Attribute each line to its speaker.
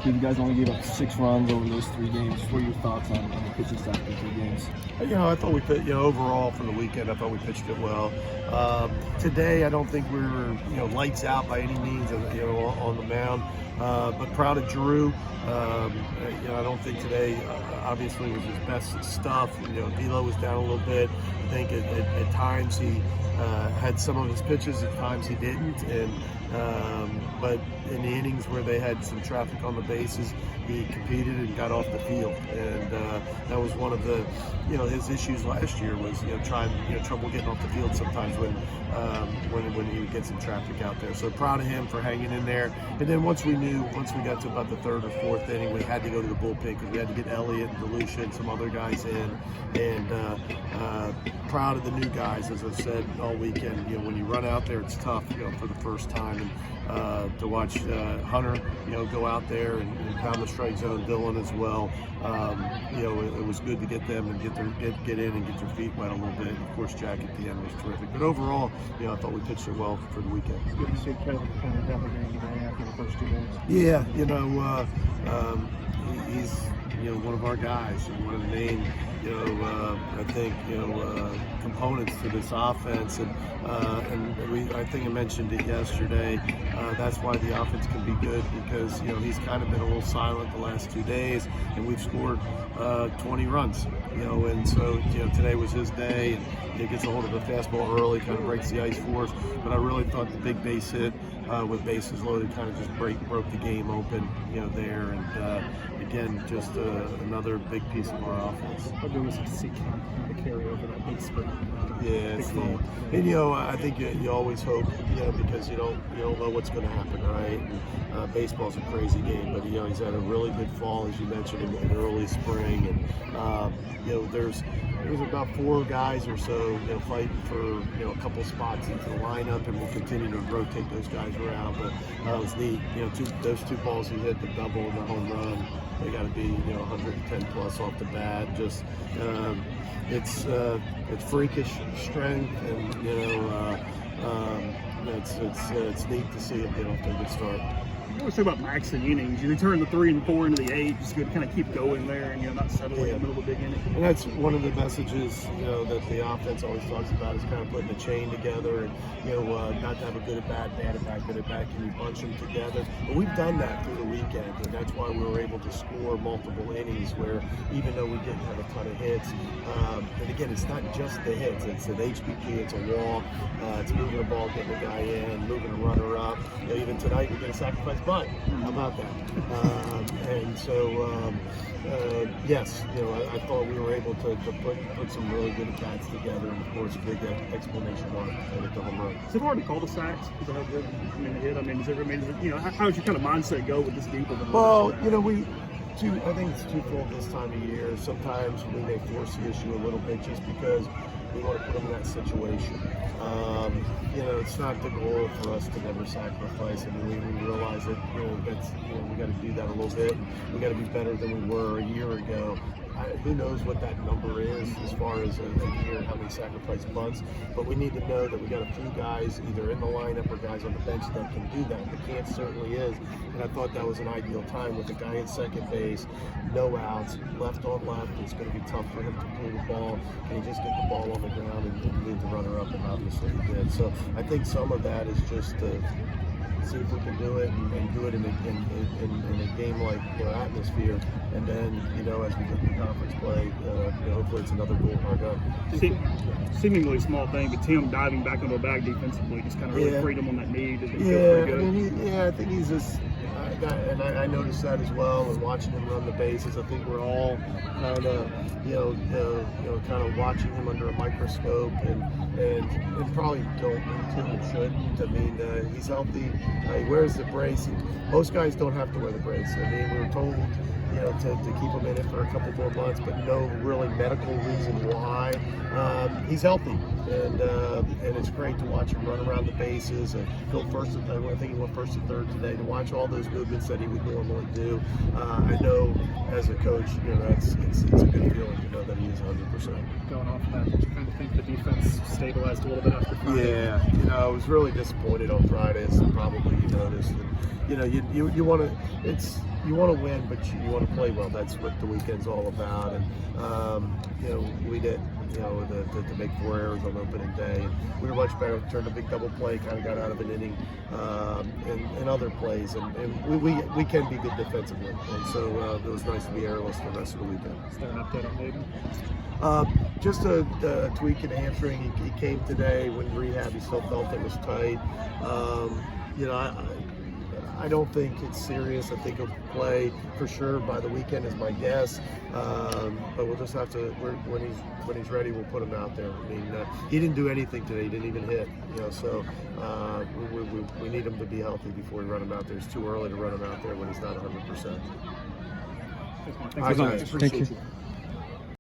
Speaker 1: You guys only gave up 6 runs over those 3 games. What are your thoughts on the pitching staff in 3 games?
Speaker 2: I thought we pitched, overall from the weekend, I thought we pitched it well. Today, I don't think we were, lights out by any means, on the mound. But proud of Drew. I don't think today, obviously, was his best stuff. Velo was down a little bit. I think at times he had some of his pitches, at times he didn't. But in the innings where they had some traffic on the bases, he competed and got off the field. And that was one of the, his issues last year was, trouble getting off the field sometimes when he would get some traffic out there. So proud of him for hanging in there. And then once we got to about the 3rd or 4th inning, we had to go to the bullpen because we had to get Elliott and DeLucia and some other guys in. And proud of the new guys, as I've said all weekend. When you run out there, it's tough, for the first time. And to watch Hunter, go out there and pound the strike zone, Dylan as well. It was good to get them and get in and get their feet wet a little bit. And of course, Jack at the end was terrific. But overall, I thought we pitched it well for the weekend.
Speaker 1: Good to see Kevin kind of have a game today after the first 2 games.
Speaker 2: Yeah, he's one of our guys and one of the main I think components to this offense, and I think I mentioned it yesterday. That's why the offense can be good because he's kind of been a little silent the last 2 days, and we've scored 20 runs. And so today was his day, and he gets a hold of a fastball early, kind of breaks the ice for us. But I really thought the big base hit with bases loaded kind of just broke the game open, there. And again, just another big piece of our offense.
Speaker 1: But there was to see the carry over that big sprint.
Speaker 2: Yeah, it's neat. And I think you always hope, because you don't know what's going to happen, right? And, baseball's a crazy game, but he's had a really good fall, as you mentioned, in early spring, and there's about 4 guys or so fighting for a couple spots into the lineup, and we'll continue to rotate those guys around. But it was neat. Those 2 balls he hit, the double and the home run, they got to be 110 plus off the bat. Just it's freakish strength, and it's neat to see him get off to a good start.
Speaker 1: I always talk about maxing innings. You turn the 3 and 4 into the 8, just good to kind of keep going there and not settle in the middle of a big inning.
Speaker 2: And that's one of the messages that the offense always talks about is kind of putting a chain together and not to have a good at bat, bad at bat, good at bat. Can you bunch them together? But we've done that through the weekend, and that's why we were able to score multiple innings. Where even though we didn't have a ton of hits, and again, it's not just the hits. It's an HBP, it's a walk, it's moving the ball, getting the guy in, moving a runner up. Even tonight we get a sacrifice bunt. How about that? And so, yes, I thought we were able to put some really good at-bats together, and of course, big explanation mark at the home run.
Speaker 1: Is it hard to call the sacks because of how good the hit? How does your kind of mindset go with this deep of a
Speaker 2: Well, I think it's twofold this time of year. Sometimes we may force the issue a little bit just because we want to put them in that situation. It's not the goal for us to never sacrifice. I mean, we realize that we got to do that a little bit. We got to be better than we were a year ago. Who knows what that number is as far as a year, how many sacrifice bunts, but we need to know that we got a few guys either in the lineup or guys on the bench that can do that. The Cant certainly is, and I thought that was an ideal time with the guy at second base, no outs, left on left. It's going to be tough for him to pull the ball. Can he just get the ball on the ground and move the runner up? And obviously he did. So I think some of that is just see if we can do it and do it in a game like atmosphere, and then as we get to conference play, hopefully it's another goal hard up.
Speaker 1: Seemingly small thing, but Tim diving back into a bag defensively just kind of really freed him on that knee. Did it feel pretty good?
Speaker 2: I think he's just. And I noticed that as well, and watching him run the bases. I think we're all kind of, kind of watching him under a microscope, and probably don't need to and shouldn't. I mean, he's healthy. He wears the brace. Most guys don't have to wear the brace. I mean, we were told, to keep him in it for a couple more months, but no really medical reason why. He's healthy, and it's great to watch him run around the bases and go first and third. I think he went first and third today. To watch all those movements that he would normally do, I know as a coach, it's a good feeling to know that he is 100%.
Speaker 1: Going off of that, did you kind of think the defense stabilized a little bit after Friday?
Speaker 2: Yeah, I was really disappointed on Friday, as probably you noticed. And, you want to. you want to win, but you want to play well. That's what the weekend's all about. And we did, to make 4 errors on opening day. And we were much better. Turned a big double play, kind of got out of an inning, and other plays. And we can be good defensively. And so it was nice to be errorless the rest of the weekend.
Speaker 1: Is there an update on Hayden?
Speaker 2: Just a tweak in hamstring. He came today when rehab. He still felt it was tight. I don't think it's serious. I think he'll play for sure by the weekend is my guess. But we'll just have to, when he's ready, we'll put him out there. I mean, he didn't do anything today. He didn't even hit. So we need him to be healthy before we run him out there. It's too early to run him out there when he's not 100%.
Speaker 1: Thanks,
Speaker 2: Thank you.
Speaker 3: Thank you.